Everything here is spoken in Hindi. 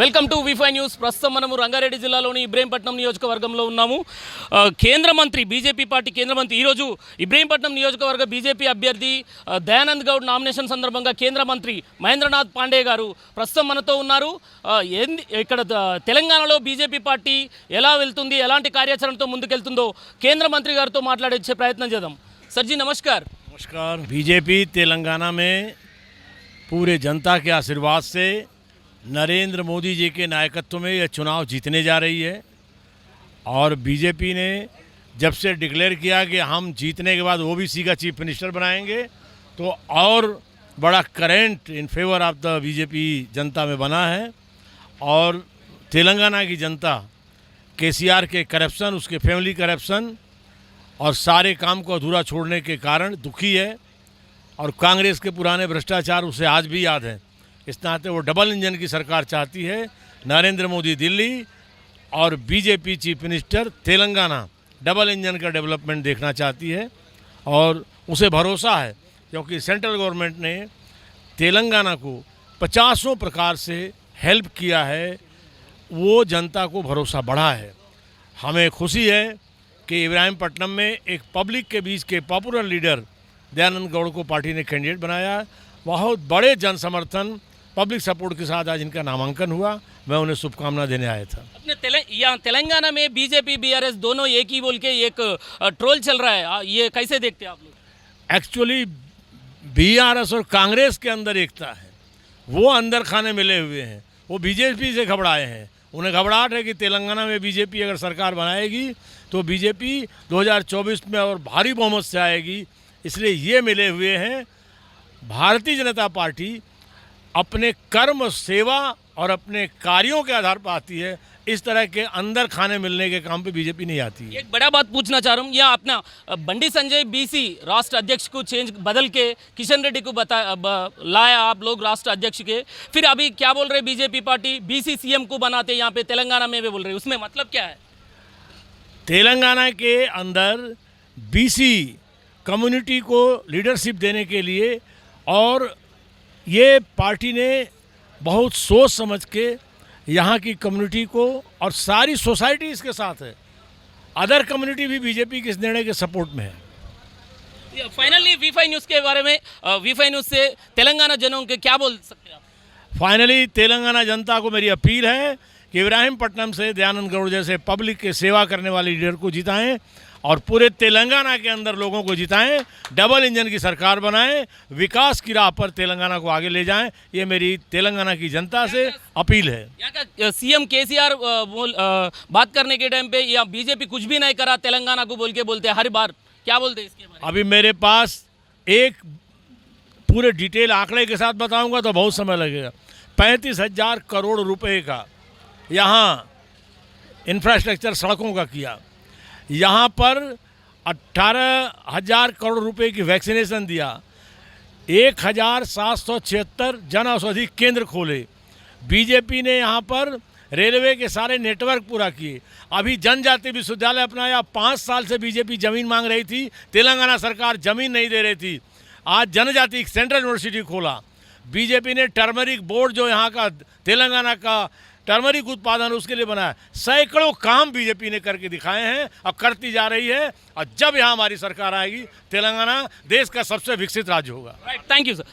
Welcome to వి5 news. ప్రస్తుతం మనము రంగారెడ్డి జిల్లాలోని ఇబ్రహీంపట్నం నియోజకవర్గంలో ఉన్నాము. కేంద్ర మంత్రి బీజేపీ పార్టీ కేంద్ర మంత్రి ఈరోజు ఇబ్రహీంపట్నం నియోజకవర్గ బీజేపీ అభ్యర్థి దయానంద్ గౌడ్ నామినేషన్ సందర్భంగా కేంద్ర మంత్రి మహేంద్రనాథ్ పాండే గారు ప్రస్తుతం మనతో ఉన్నారు. ఇక్కడ తెలంగాణలో బీజేపీ పార్టీ ఎలా వెళ్తుంది, ఎలాంటి కార్యాచరణతో ముందుకెళ్తుందో కేంద్ర మంత్రి గారితో మాట్లాడే ప్రయత్నం చేద్దాం. सर जी नमस्कार. नमस्कार. बीजेपी तेलंगाना में पूरे जनता के आशीर्वाद से नरेंद्र मोदी जी के नायकत्व में यह चुनाव जीतने जा रही है और बीजेपी ने जब से डिक्लेयर किया कि हम जीतने के बाद ओबीसी का चीफ मिनिस्टर बनाएंगे तो और बड़ा current in favour of the BJP जनता में बना है और तेलंगाना की जनता केसीआर के करप्शन, उसके फैमिली करप्शन और सारे काम को अधूरा छोड़ने के कारण दुखी है और कांग्रेस के पुराने भ्रष्टाचार उसे आज भी याद है. इस नाते वो डबल इंजन की सरकार चाहती है. नरेंद्र मोदी दिल्ली और BJP chief minister Telangana double engine का डेवलपमेंट देखना चाहती है और उसे भरोसा है क्योंकि सेंट्रल गवर्नमेंट ने तेलंगाना को 50 प्रकार से हेल्प किया है. वो जनता को भरोसा बढ़ा है. हमें खुशी है कि इब्राहिमपट्टनम में एक पब्लिक के बीच के पॉपुलर लीडर दयानंद गौड़ को पार्टी ने कैंडिडेट बनाया. बहुत बड़े जन समर्थन पब्लिक सपोर्ट के साथ आज इनका नामांकन हुआ. मैं उन्हें शुभकामना देने आया था. अपने यहाँ तेलंगाना में बीजेपी बीआरएस दोनों एक ही बोल के एक ट्रोल चल रहा है, ये कैसे देखते हैं आप लोग? एक्चुअली बीआरएस और कांग्रेस के अंदर एकता है. वो अंदर खाने मिले हुए हैं. वो बीजेपी से घबराए हैं. उन्हें घबराहट है कि तेलंगाना में बीजेपी अगर सरकार बनाएगी तो बीजेपी 2024 में और भारी बहुमत से आएगी. इसलिए ये मिले हुए हैं. भारतीय जनता पार्टी अपने कर्म, सेवा और अपने कार्यों के आधार पर आती है. इस तरह के अंदर खाने मिलने के काम पे बीजेपी नहीं आती है. एक बड़ा बात पूछना चाह रहा हूँ, यहाँ अपना बंडी संजय बीसी राष्ट्र अध्यक्ष को चेंज बदल के किशन रेड्डी को लाया आप लोग राष्ट्र अध्यक्ष के, फिर अभी क्या बोल रहे बीजेपी पार्टी बीसी सीएम को बनाते यहाँ पे तेलंगाना में भी बोल रहे, उसमें मतलब क्या है? तेलंगाना के अंदर बीसी कम्युनिटी को लीडरशिप देने के लिए और ये पार्टी ने बहुत सोच समझ के यहाँ की कम्युनिटी को और सारी सोसाइटी इसके साथ है. अदर कम्युनिटी भी बीजेपी के इस निर्णय के सपोर्ट में है. फाइनली वी5 न्यूज़ के बारे में वी5 न्यूज़ से तेलंगाना जनों के क्या बोल सकते हैं आप? फाइनली तेलंगाना जनता को मेरी अपील है कि इब्राहिमपट्टनम से दयानंद गौड़ जैसे पब्लिक के सेवा करने वाले लीडर को जिताएं और पूरे तेलंगाना के अंदर लोगों को जिताएं. डबल इंजन की सरकार बनाएं. विकास की राह पर तेलंगाना को आगे ले जाएं. ये मेरी तेलंगाना की जनता से अपील है. यहाँ का सीएम केसीआर बात करने के टाइम पे या बीजेपी कुछ भी नहीं करा तेलंगाना को बोल के बोलते हर बार, क्या बोलते इसके बारे में? अभी मेरे पास एक पूरे डिटेल आंकड़े के साथ बताऊंगा तो बहुत समय लगेगा. 35,000 करोड़ रुपए का यहाँ इंफ्रास्ट्रक्चर सड़कों का किया. यहाँ पर 18,000 करोड़ रुपए की वैक्सीनेशन दिया. 1,776 जन औषधि केंद्र खोले. बीजेपी ने यहाँ पर रेलवे के सारे नेटवर्क पूरा किए. अभी जनजाति विश्वविद्यालय अपनाया. 5 साल से बीजेपी ज़मीन मांग रही थी, तेलंगाना सरकार ज़मीन नहीं दे रही थी. आज जनजाति सेंट्रल यूनिवर्सिटी खोला. बीजेपी ने टर्मरिक बोर्ड जो यहाँ का तेलंगाना का टर्मरिक उत्पादन उसके लिए बनाया. सैकड़ों काम बीजेपी ने करके दिखाए हैं और करती जा रही है. और जब यहाँ हमारी सरकार आएगी तेलंगाना देश का सबसे विकसित राज्य होगा. Right, thank you sir.